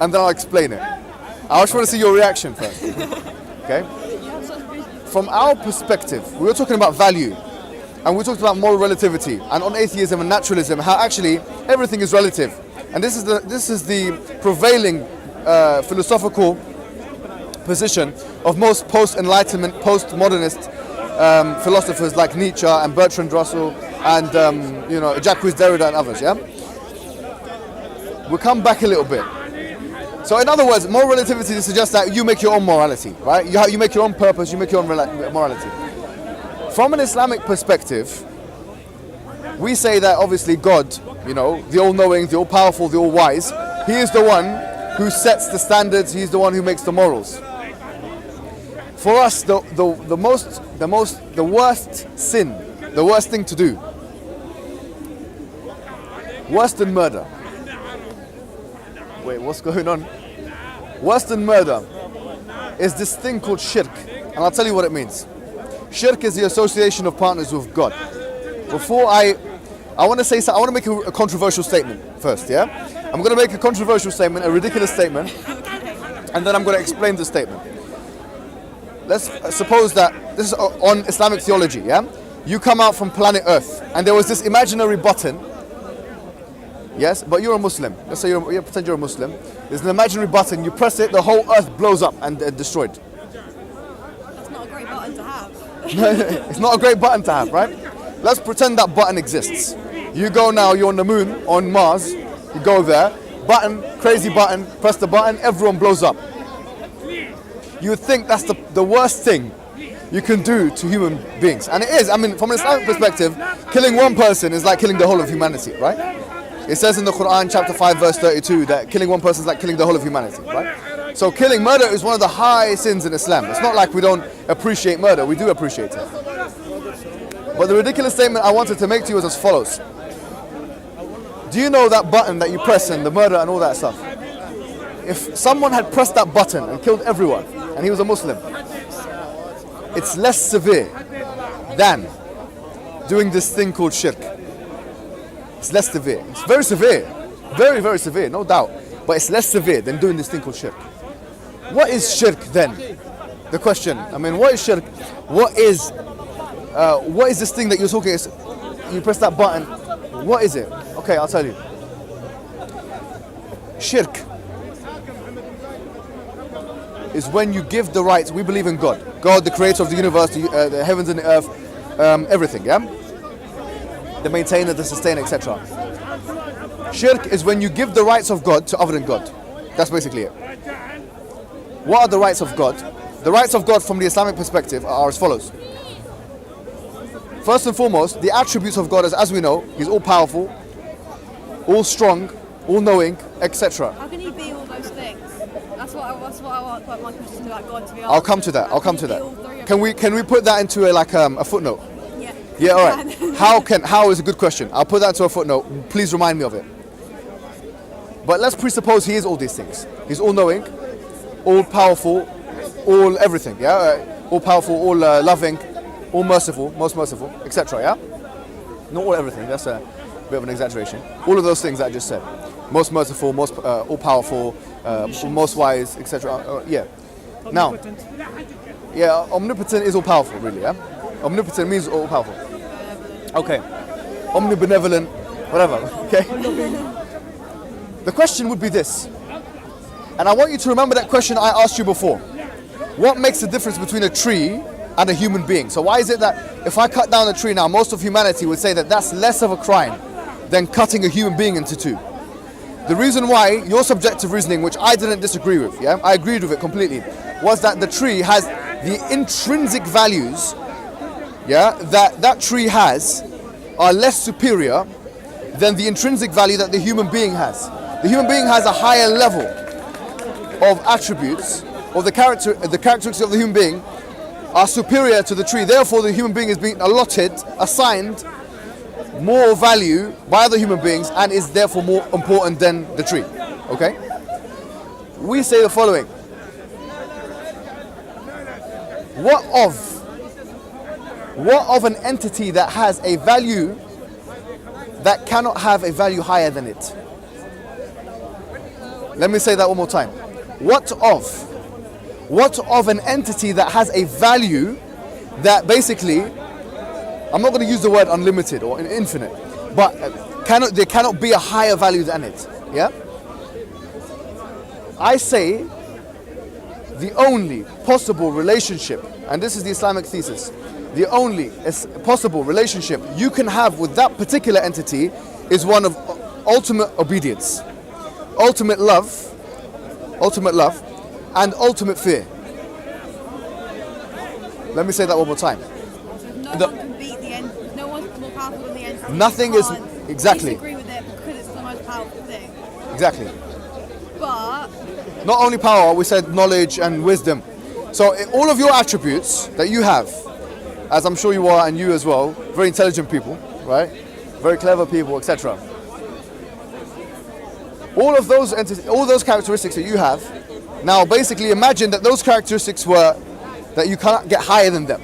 and then I'll explain it. I just want to see your reaction first. Okay? From our perspective, we were talking about value, and we talked about moral relativity, and on atheism and naturalism, how actually everything is relative. And this is the prevailing philosophical position of most post-enlightenment, post-modernist philosophers like Nietzsche and Bertrand Russell and Jacques Derrida and others. Yeah, we'll come back a little bit. So in other words, moral relativity suggests that you make your own morality, right? You make your own purpose, you make your own morality. From an Islamic perspective, we say that obviously God, the all-knowing, the all-powerful, the all-wise, He is the one who sets the standards, He's the one who makes the morals. For us, the worst sin, the worst thing to do, worse than murder. Wait, what's going on? Worse than murder is this thing called shirk, and I'll tell you what it means. Shirk is the association of partners with God. Before I want to say something. I want to make a controversial statement first. Yeah, I'm going to make a controversial statement, a ridiculous statement, and then I'm going to explain the statement. Let's suppose that this is on Islamic theology. Yeah, you come out from planet Earth, and there was this imaginary button. Yes, but you're a Muslim. Let's say pretend you're a Muslim. There's an imaginary button. You press it, the whole Earth blows up and destroyed. That's not a great button to have. It's not a great button to have, right? Let's pretend that button exists. You go now, you're on the moon, on Mars. You go there, button, crazy button, press the button, everyone blows up. You would think that's the worst thing you can do to human beings. And it is. I mean, from an Islamic perspective, killing one person is like killing the whole of humanity, right? It says in the Quran, chapter 5, verse 32, that killing one person is like killing the whole of humanity, right? So murder is one of the high sins in Islam. It's not like we don't appreciate murder. We do appreciate it. But the ridiculous statement I wanted to make to you is as follows. Do you know that button that you press and the murder and all that stuff? If someone had pressed that button and killed everyone, and he was a Muslim, it's less severe than doing this thing called shirk. It's less severe. It's very severe. Very, very severe, no doubt. But it's less severe than doing this thing called shirk. What is shirk then? The question. I mean, what is shirk? What is this thing that you're talking? You press that button. What is it? Okay, I'll tell you. Shirk is when you give the rights. We believe in God. God, the creator of the universe, the heavens and the earth, everything, yeah? The maintainer, the sustainer, etc. Shirk is when you give the rights of God to other than God. That's basically it. What are the rights of God? The rights of God from the Islamic perspective are as follows. First and foremost, the attributes of God, as we know, He's all powerful, all strong, all knowing, etc. How can He be all those things? That's what I want my question about God to be. I'll come to that. Can we put that into a footnote? Yeah, all right. How is a good question. I'll put that into a footnote. Please remind me of it. But let's presuppose He is all these things. He's all-knowing, all-powerful, all everything, yeah? All-powerful, all loving, all merciful, most merciful, etc., yeah? Not all everything, that's a bit of an exaggeration. All of those things that I just said. Most merciful, most all-powerful, most wise, etc., yeah. Now, yeah, omnipotent is all-powerful, really, yeah? Omnipotent means all-powerful. Okay. Omnibenevolent, whatever, okay? The question would be this. And I want you to remember that question I asked you before. What makes the difference between a tree and a human being? So why is it that if I cut down a tree now, most of humanity would say that that's less of a crime than cutting a human being into two? The reason why, your subjective reasoning, which I didn't disagree with, yeah? I agreed with it completely, was that the tree has the intrinsic values, yeah, that tree has are less superior than the intrinsic value that the human being has. The human being has a higher level of attributes, or the characteristics of the human being are superior to the tree. Therefore, the human being is being assigned more value by other human beings and is therefore more important than the tree. Okay? We say the following. What of an entity that has a value that cannot have a value higher than it? Let me say that one more time. What of an entity that has a value that basically, I'm not going to use the word unlimited or infinite, but there cannot be a higher value than it. Yeah? I say the only possible relationship, and this is the Islamic thesis, the only possible relationship you can have with that particular entity is one of ultimate obedience, ultimate love, and ultimate fear. Let me say that one more time. No one can beat the end. No one's more powerful than the entity. Nothing is exactly. Disagree with it because it's the most powerful thing. Exactly. But not only power, we said knowledge and wisdom. So all of your attributes that you have, as I'm sure you are, and you as well, very intelligent people, right? Very clever people, etc. All of those all those characteristics that you have, now basically imagine that those characteristics were that you cannot get higher than them.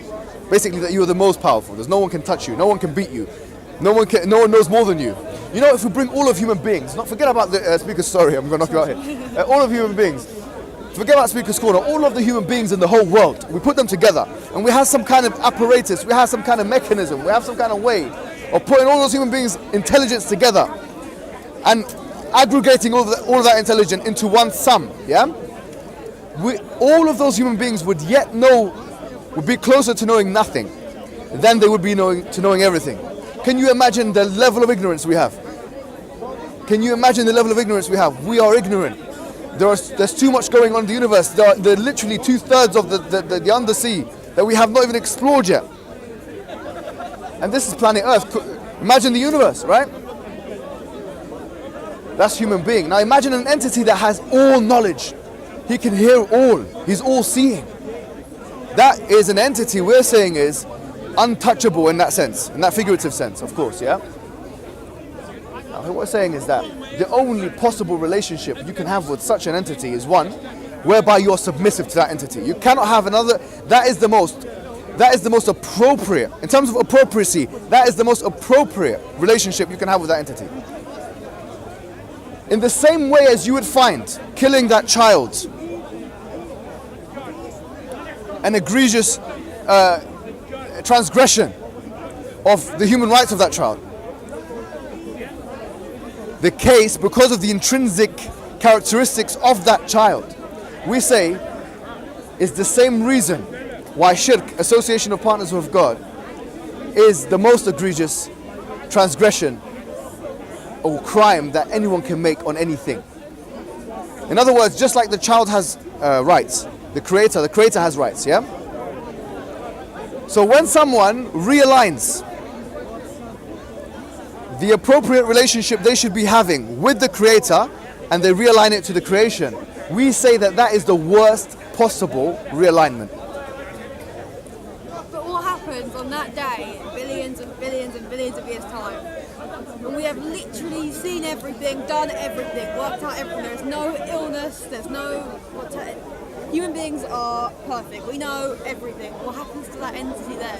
Basically that you are the most powerful. There's no one can touch you, no one can beat you, no one knows more than you. You know, if we bring all of human beings, forget about the speaker's, sorry, I'm going to knock you out here. All of human beings, forget about Speaker's Corner, all of the human beings in the whole world, we put them together and we have some kind of apparatus, we have some kind of mechanism, we have some kind of way of putting all those human beings' intelligence together and aggregating all of that intelligence into one sum, yeah? All of those human beings would be closer to knowing nothing than they would be to knowing everything. Can you imagine the level of ignorance we have? Can you imagine the level of ignorance we have? We are ignorant. There's too much going on in the universe. There are literally 2/3 of the undersea that we have not even explored yet. And this is planet Earth. Imagine the universe, right? That's human being. Now imagine an entity that has all knowledge. He can hear all. He's all seeing. That is an entity we're saying is untouchable in that sense, in that figurative sense, of course, yeah? Now, what we're saying is that the only possible relationship you can have with such an entity is one whereby you're submissive to that entity. You cannot have another. That is the most appropriate, in terms of appropriacy, that is the most appropriate relationship you can have with that entity. In the same way as you would find killing that child an egregious transgression of the human rights of that child. The case, because of the intrinsic characteristics of that child, we say is the same reason why shirk, association of partners with God, is the most egregious transgression or crime that anyone can make on anything. In other words, just like the child has rights, the creator has rights, yeah? So when someone realigns the appropriate relationship they should be having with the creator and they realign it to the creation, we say that that is the worst possible realignment. But what happens on that day, billions and billions and billions of years' time, when we have literally seen everything, done everything, worked out everything, there's no illness, there's no... Human beings are perfect, we know everything. What happens to that entity then?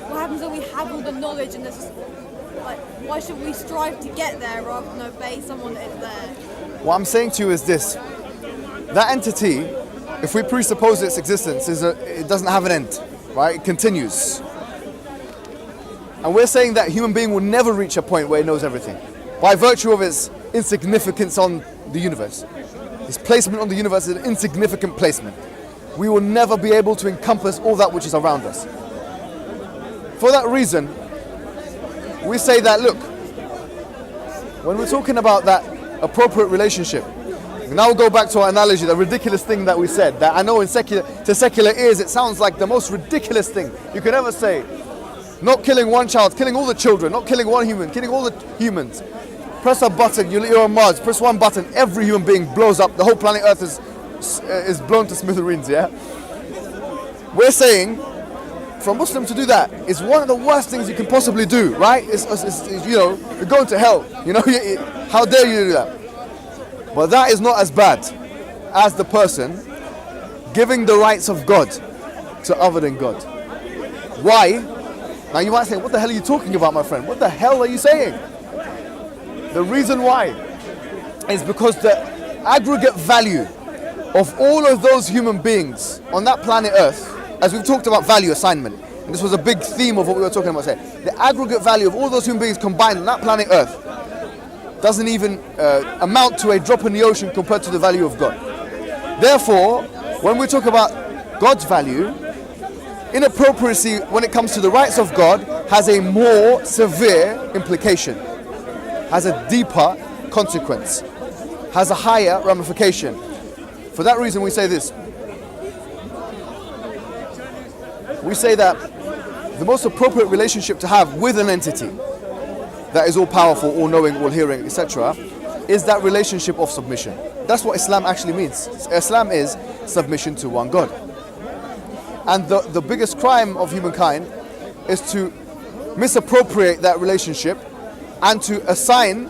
What happens when we have all the knowledge and there's like, why should we strive to get there rather than obey someone that is there? What I'm saying to you is this. That entity, if we presuppose its existence, it doesn't have an end, right? It continues. And we're saying that human being will never reach a point where it knows everything by virtue of its insignificance on the universe. Its placement on the universe is an insignificant placement. We will never be able to encompass all that which is around us. For that reason, we say that, look, when we're talking about that appropriate relationship, now we'll go back to our analogy, the ridiculous thing that we said, that I know to secular ears it sounds like the most ridiculous thing you can ever say. Not killing one child, killing all the children, not killing one human, killing all the humans. Press a button, you're on Mars, press one button, every human being blows up, the whole planet Earth is blown to smithereens, yeah? We're saying, for a Muslim to do that is one of the worst things you can possibly do, right? It's you know, you're going to hell, you know, how dare you do that? But that is not as bad as the person giving the rights of God to other than God. Why? Now you might say, what the hell are you talking about, my friend? What the hell are you saying? The reason why is because aggregate value of all of those human beings on that planet Earth, as we've talked about value assignment, and this was a big theme of what we were talking about today, the aggregate value of all those human beings combined on that planet Earth doesn't even amount to a drop in the ocean compared to the value of God. Therefore, when we talk about God's value, inappropriacy when it comes to the rights of God has a more severe implication, has a deeper consequence, has a higher ramification. For that reason we say this. We say that the most appropriate relationship to have with an entity that is all powerful, all knowing, all hearing, etc., is that relationship of submission. That's what Islam actually means. Islam is submission to one God. And the biggest crime of humankind is to misappropriate that relationship and to assign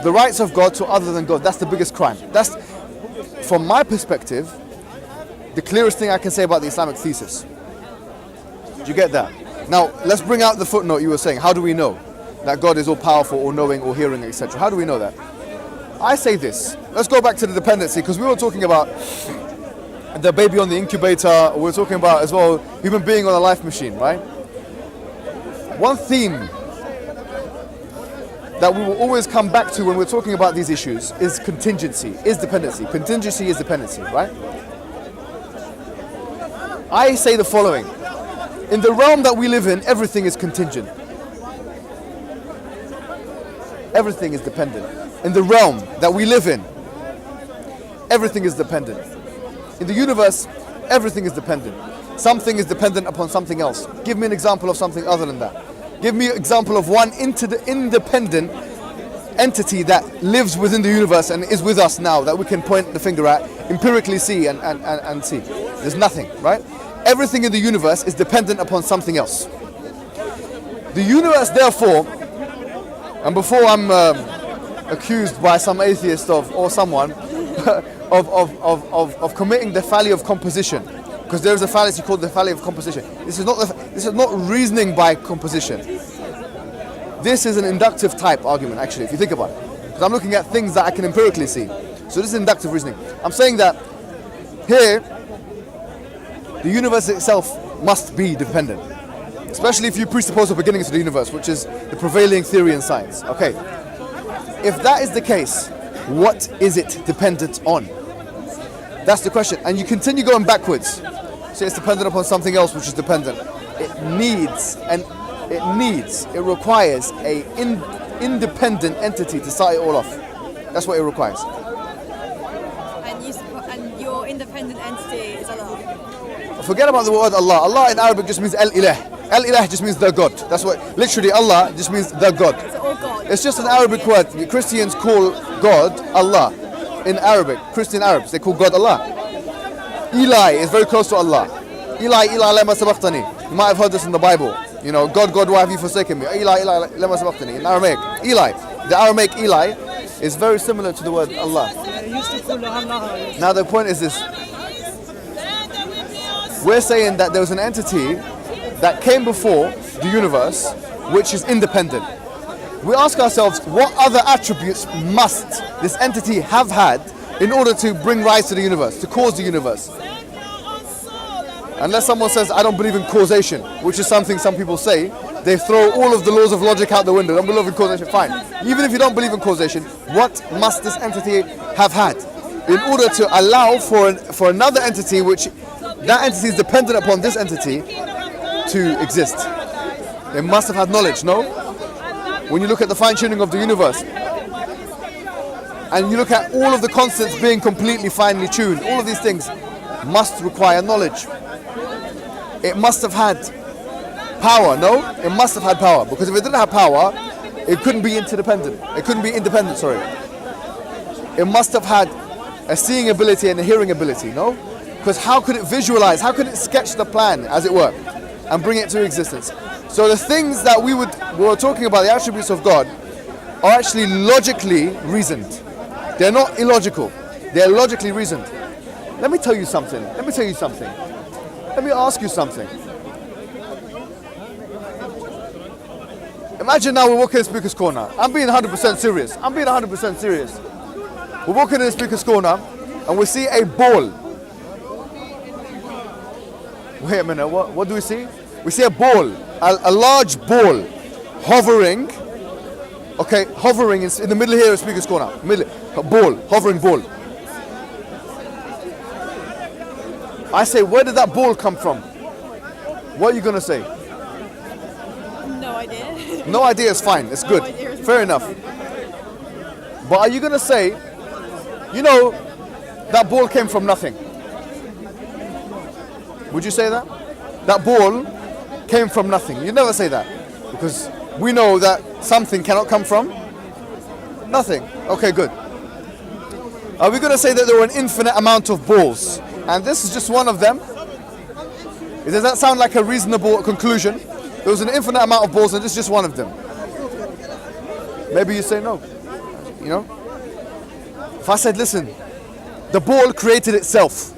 the rights of God to other than God. That's the biggest crime. That's, from my perspective, the clearest thing I can say about the Islamic thesis. Do you get that? Now, let's bring out the footnote you were saying. How do we know that God is all powerful, all knowing, all hearing, etc.? How do we know that? I say this. Let's go back to the dependency, because we were talking about the baby on the incubator. We were talking about as well human being on a life machine, right? One theme that we will always come back to when we're talking about these issues is contingency, is dependency. Contingency is dependency, right? I say the following. In the realm that we live in, everything is contingent. Everything is dependent. In the realm that we live in, everything is dependent. In the universe, everything is dependent. Something is dependent upon something else. Give me an example of something other than that. Give me an example of one independent entity that lives within the universe and is with us now that we can point the finger at, empirically see and see. There's nothing, right? Everything in the universe is dependent upon something else. The universe, therefore, and before I'm accused by some atheist or someone of committing the folly of composition, because there is a fallacy called the folly of composition. This is not reasoning by composition. This is an inductive type argument, actually, if you think about it. Because I'm looking at things that I can empirically see. So this is inductive reasoning. I'm saying that here, the universe itself must be dependent. Especially if you presuppose a beginning to the universe, which is the prevailing theory in science. Okay. If that is the case, what is it dependent on? That's the question. And you continue going backwards. So it's dependent upon something else which is dependent. It requires an independent entity to start it all off. That's what it requires. And your independent entity is Allah. Forget about the word Allah. Allah in Arabic just means Al-Ilah. Al-Ilah just means the God. That's what, literally Allah just means the God. It's all God. It's just an Arabic word. The Christians call God Allah. In Arabic, Christian Arabs, they call God Allah. Eli is very close to Allah. Eli, lema sabaqtani. You might have heard this in the Bible. You know, God, why have you forsaken me? Eli, lema sabaqtani. In Aramaic, Eli. The Aramaic Eli is very similar to the word Allah. Now the point is this. We're saying that there was an entity that came before the universe which is independent. We ask ourselves, what other attributes must this entity have had in order to bring rise to the universe, to cause the universe? Unless someone says, I don't believe in causation, which is something some people say, they throw all of the laws of logic out the window. Don't believe in causation, fine. Even if you don't believe in causation, what must this entity have had in order to allow for another entity, which that entity is dependent upon this entity, to exist? They must have had knowledge, no? When you look at the fine-tuning of the universe, and you look at all of the constants being completely finely tuned, all of these things must require knowledge. It must have had power, no? It must have had power, because if it didn't have power, it couldn't be interdependent. It couldn't be independent, sorry. It must have had a seeing ability and a hearing ability, no? Because how could it visualize, how could it sketch the plan, as it were, and bring it to existence? So the things that we were talking about, the attributes of God, are actually logically reasoned. They're not illogical. They're logically reasoned. Let me tell you something. Let me ask you something. Imagine now we're walking in Speaker's Corner. I'm being 100% serious. We're walking in the speaker's corner and we see a ball. Wait a minute, what do we see? We see a ball, a large ball hovering. Okay, hovering in the middle here of the speaker's corner. A ball, hovering ball. I say, where did that ball come from? What are you going to say? No idea. No idea is fine, it's good. Fair enough. But are you going to say, you know, that ball came from nothing? Would you say that? That ball came from nothing. You never say that. Because we know that something cannot come from nothing. Okay, good. Are we going to say that there were an infinite amount of balls? And this is just one of them? Does that sound like a reasonable conclusion? There was an infinite amount of balls and this is just one of them. Maybe you say no. You know? If I said, listen, the ball created itself.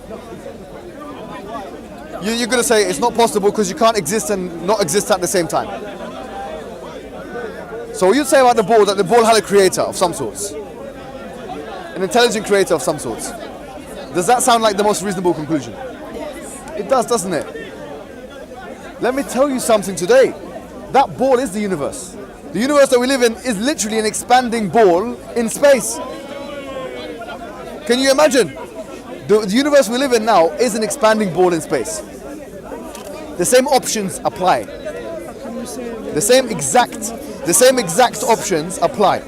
You're going to say it's not possible because you can't exist and not exist at the same time. So you'd say about the ball that the ball had a creator of some sorts. An intelligent creator of some sorts. Does that sound like the most reasonable conclusion? Yes. It does, doesn't it? Let me tell you something today. That ball is the universe. The universe that we live in is literally an expanding ball in space. Can you imagine? The universe we live in now is an expanding ball in space. The same options apply. The same exact options apply.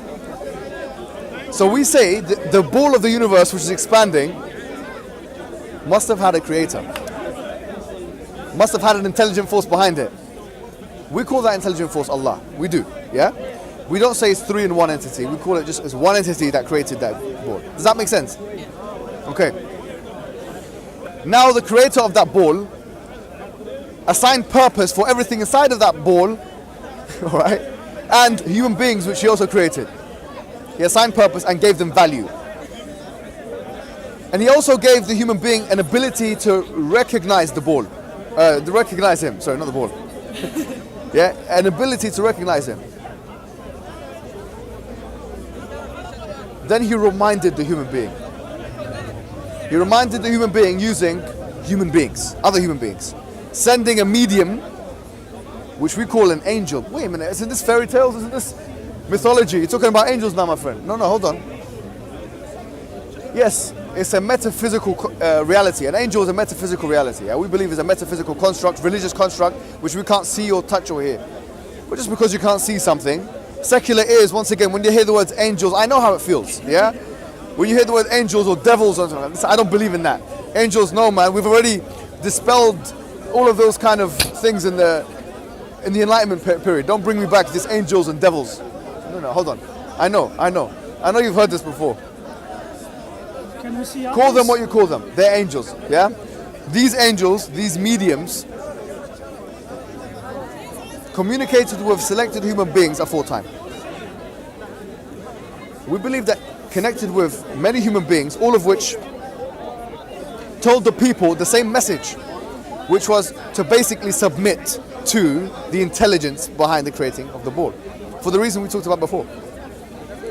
So we say the ball of the universe which is expanding must have had a creator. Must have had an intelligent force behind it. We call that intelligent force Allah. We do, yeah? We don't say it's three in one entity. We call it just as one entity that created that ball. Does that make sense? Okay. Now the creator of that ball assigned purpose for everything inside of that ball, all right? And human beings which he also created. He assigned purpose and gave them value. And he also gave the human being an ability to recognize the ball. To recognize him, sorry, not the ball. Yeah, an ability to recognize him. Then he reminded the human being. He reminded the human being using human beings, other human beings. Sending a medium, which we call an angel. Wait a minute, isn't this fairy tales? Isn't this mythology? You're talking about angels now, my friend. No, hold on. Yes, it's a metaphysical reality. An angel is a metaphysical reality. Yeah? We believe it's a metaphysical construct, religious construct, which we can't see or touch or hear. But just because you can't see something, secular ears, once again, when you hear the words angels, I know how it feels, yeah? When you hear the word angels or devils, I don't believe in that. Angels, no, man. We've already dispelled all of those kind of things in the Enlightenment period. Don't bring me back to this angels and devils. No, hold on. I know you've heard this before. Can we see call them what you call them. They're angels, yeah? These angels, these mediums, communicated with selected human beings aforetime. We believe that connected with many human beings, all of which told the people the same message, which was to basically submit to the intelligence behind the creating of the ball. For the reason we talked about before.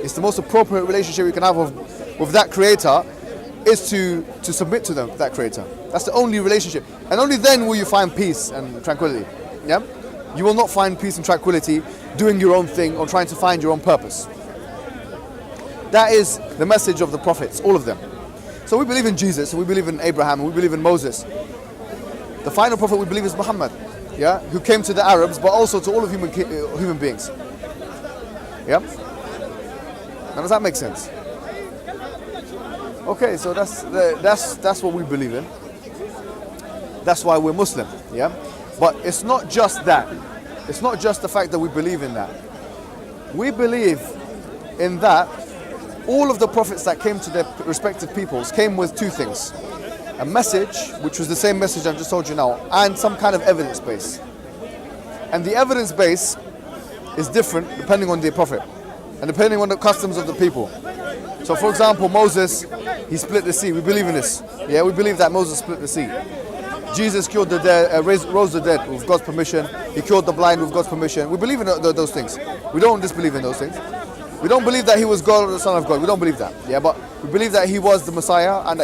It's the most appropriate relationship we can have with that creator is to submit to them, that creator. That's the only relationship. And only then will you find peace and tranquility. Yeah? You will not find peace and tranquility doing your own thing or trying to find your own purpose. That is the message of the prophets, all of them. So we believe in Jesus, we believe in Abraham, we believe in Moses. The final prophet we believe is Muhammad, yeah, who came to the Arabs, but also to all of human beings. Yeah? Now does that make sense? Okay, so that's what we believe in. That's why we're Muslim, yeah? But it's not just that. It's not just the fact that we believe in that. We believe in that all of the prophets that came to their respective peoples came with two things. A message, which was the same message I just told you now, and some kind of evidence base. And the evidence base is different depending on the prophet and depending on the customs of the people. So for example, Moses, he split the sea. We believe in this. Yeah, we believe that Moses split the sea. Jesus cured the dead, rose the dead with God's permission. He cured the blind with God's permission. We believe in those things. We don't disbelieve in those things. We don't believe that he was God or the Son of God. We don't believe that. Yeah, but we believe that he was the Messiah and